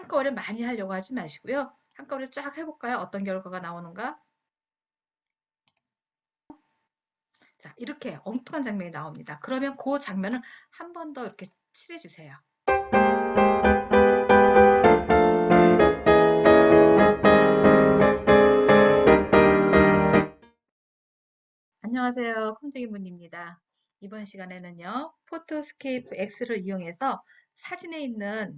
한꺼번에 많이 하려고 하지 마시고요. 한꺼번에 쫙 해볼까요? 어떤 결과가 나오는가? 자, 이렇게 엉뚱한 장면이 나옵니다. 그러면 그 장면을 한 번 더 이렇게 칠해주세요. 안녕하세요. 콩쟁이문입니다. 이번 시간에는요, 포토스케이프 X를 이용해서 사진에 있는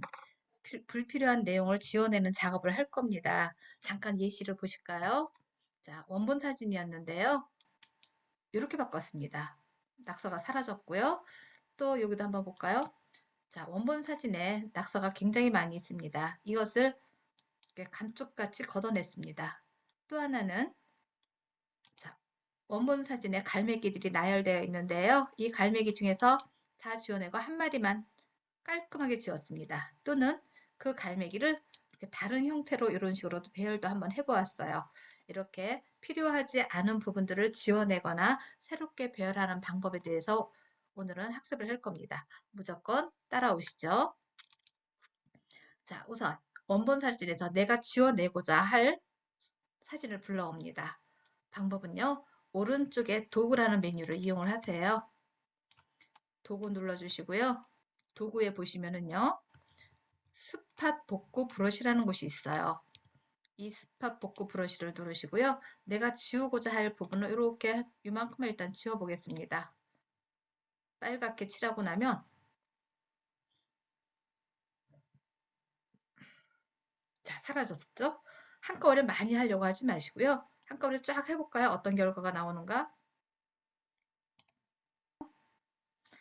불필요한 내용을 지워내는 작업을 할 겁니다. 잠깐 예시를 보실까요? 자, 원본 사진이었는데요. 이렇게 바꿨습니다. 낙서가 사라졌고요. 또 여기도 한번 볼까요? 자, 원본 사진에 낙서가 굉장히 많이 있습니다. 이것을 이렇게 감쪽같이 걷어냈습니다. 또 하나는 자, 원본 사진에 갈매기들이 나열되어 있는데요. 이 갈매기 중에서 다 지워내고 한 마리만 깔끔하게 지웠습니다. 또는 그 갈매기를 이렇게 다른 형태로 이런 식으로 배열도 한번 해보았어요. 이렇게 필요하지 않은 부분들을 지워내거나 새롭게 배열하는 방법에 대해서 오늘은 학습을 할 겁니다. 무조건 따라오시죠. 자, 우선 원본 사진에서 내가 지워내고자 할 사진을 불러옵니다. 방법은요. 오른쪽에 도구라는 메뉴를 이용을 하세요. 도구 눌러주시고요. 도구에 보시면은요. 스팟 복구 브러쉬라는 곳이 있어요. 이 스팟 복구 브러쉬를 누르시고요. 내가 지우고자 할 부분을 이렇게 이만큼을 일단 지워보겠습니다. 빨갛게 칠하고 나면 자, 사라졌죠? 한꺼번에 많이 하려고 하지 마시고요. 한꺼번에 쫙 해볼까요? 어떤 결과가 나오는가?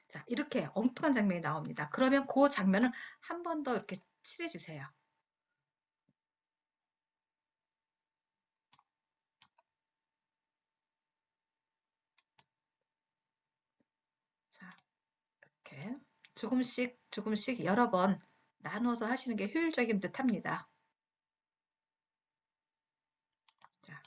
자, 이렇게 엉뚱한 장면이 나옵니다. 그러면 그 장면을 한 번 더 이렇게 칠해주세요. 자, 이렇게 조금씩 조금씩 여러 번 나누어서 하시는 게 효율적인 듯 합니다. 자,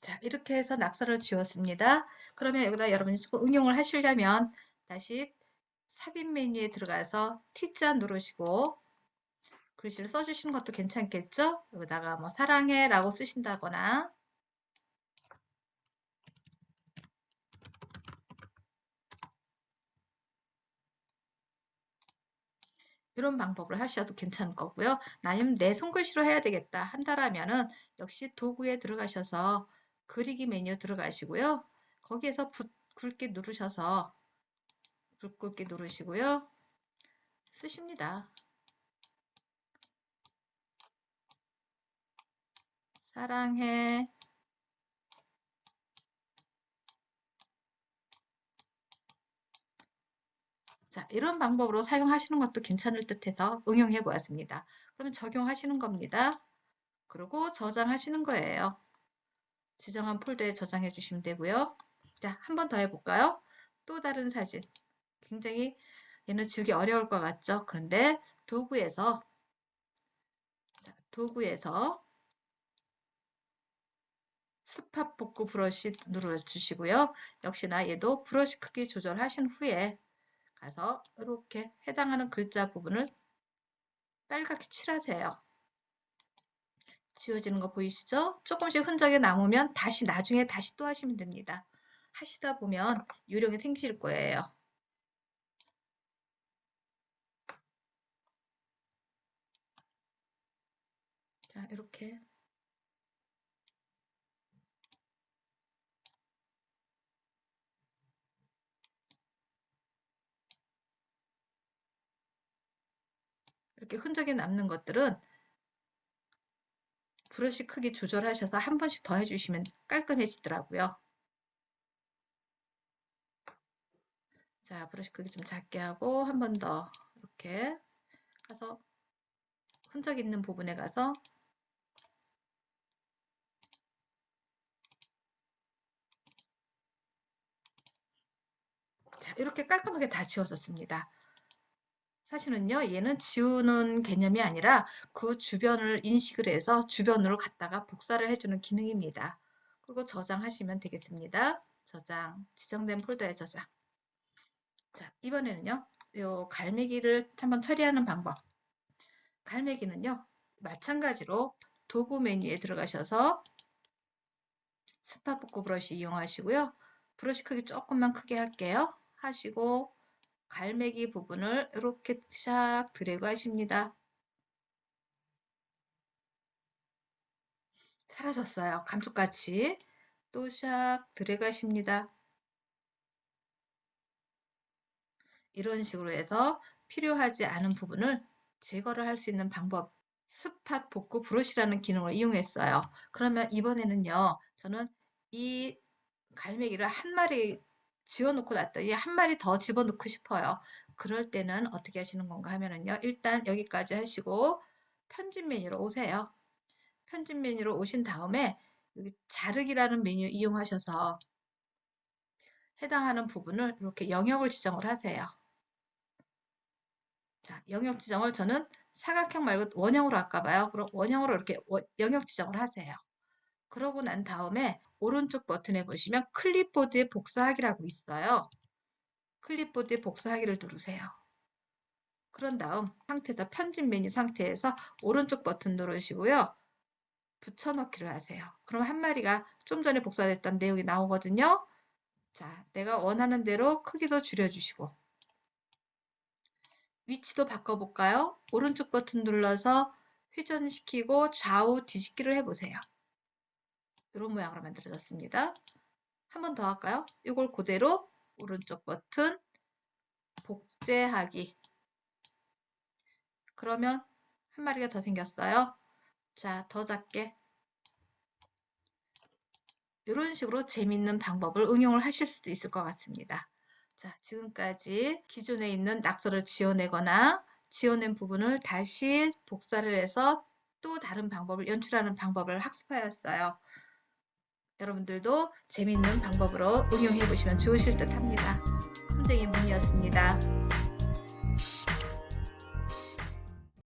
자, 이렇게 해서 낙서를 지웠습니다. 그러면 여기다 여러분이 조금 응용을 하시려면 다시 삽입 메뉴에 들어가서 T자 누르시고 글씨를 써주시는 것도 괜찮겠죠? 여기다가 뭐 사랑해 라고 쓰신다거나 이런 방법을 하셔도 괜찮을 거고요. 아니면 내 손글씨로 해야 되겠다 한다라면은 역시 도구에 들어가셔서 그리기 메뉴 들어가시고요. 거기에서 붓 굵게 누르셔서 붓 굵게 누르시고요. 쓰십니다. 사랑해. 자, 이런 방법으로 사용하시는 것도 괜찮을 듯해서 응용해 보았습니다. 그러면 적용하시는 겁니다. 그리고 저장하시는 거예요. 지정한 폴더에 저장해 주시면 되고요. 자, 한 번 더 해볼까요? 또 다른 사진. 굉장히 얘는 지우기 어려울 것 같죠? 그런데 도구에서 스팟 복구 브러쉬 눌러주시고요. 역시나 얘도 브러쉬 크기 조절하신 후에 가서 이렇게 해당하는 글자 부분을 빨갛게 칠하세요. 지워지는 거 보이시죠? 조금씩 흔적이 남으면 다시 나중에 다시 또 하시면 됩니다. 하시다 보면 요령이 생기실 거예요. 자, 이렇게 이렇게 흔적이 남는 것들은 브러쉬 크기 조절하셔서 한 번씩 더 해주시면 깔끔해지더라고요. 자, 브러쉬 크기 좀 작게 하고 한 번 더 이렇게 가서 흔적 있는 부분에 가서 자, 이렇게 깔끔하게 다 지워졌습니다. 사실은요, 얘는 지우는 개념이 아니라 그 주변을 인식을 해서 주변으로 갖다가 복사를 해주는 기능입니다. 그리고 저장하시면 되겠습니다. 저장, 지정된 폴더에 저장. 자, 이번에는요, 요 갈매기를 한번 처리하는 방법. 갈매기는요, 마찬가지로 도구 메뉴에 들어가셔서 스팟 복구 브러쉬 이용하시고요. 브러쉬 크기 조금만 크게 할게요. 하시고 갈매기 부분을 이렇게 샥 드래그 하십니다. 사라졌어요. 감쪽같이. 또 샥 드래그 하십니다. 이런 식으로 해서 필요하지 않은 부분을 제거를 할 수 있는 방법, 스팟 복구 브러쉬라는 기능을 이용했어요. 그러면 이번에는요, 저는 이 갈매기를 한 마리 지워놓고 놨더니 한 마리 더 집어넣고 싶어요. 그럴 때는 어떻게 하시는 건가 하면은요, 일단 여기까지 하시고 편집 메뉴로 오세요. 편집 메뉴로 오신 다음에 여기 자르기라는 메뉴 이용하셔서 해당하는 부분을 이렇게 영역을 지정을 하세요. 자, 영역 지정을 저는 사각형 말고 원형으로 할까 봐요. 그럼 원형으로 이렇게 영역 지정을 하세요. 그러고 난 다음에 오른쪽 버튼에 보시면 클립보드에 복사하기라고 있어요. 클립보드에 복사하기를 누르세요. 그런 다음 상태에서 편집 메뉴 상태에서 오른쪽 버튼 누르시고요. 붙여넣기를 하세요. 그럼 한 마리가 좀 전에 복사됐던 내용이 나오거든요. 자, 내가 원하는 대로 크기도 줄여주시고 위치도 바꿔볼까요? 오른쪽 버튼 눌러서 회전시키고 좌우 뒤집기를 해보세요. 이런 모양으로 만들어졌습니다. 한 번 더 할까요? 이걸 그대로 오른쪽 버튼 복제하기. 그러면 한 마리가 더 생겼어요. 자, 더 작게. 이런 식으로 재밌는 방법을 응용을 하실 수도 있을 것 같습니다. 자, 지금까지 기존에 있는 낙서를 지워내거나 지워낸 부분을 다시 복사를 해서 또 다른 방법을 연출하는 방법을 학습하였어요. 여러분들도 재밌는 방법으로 응용해 보시면 좋으실 듯 합니다. 컴쟁이 문이었습니다.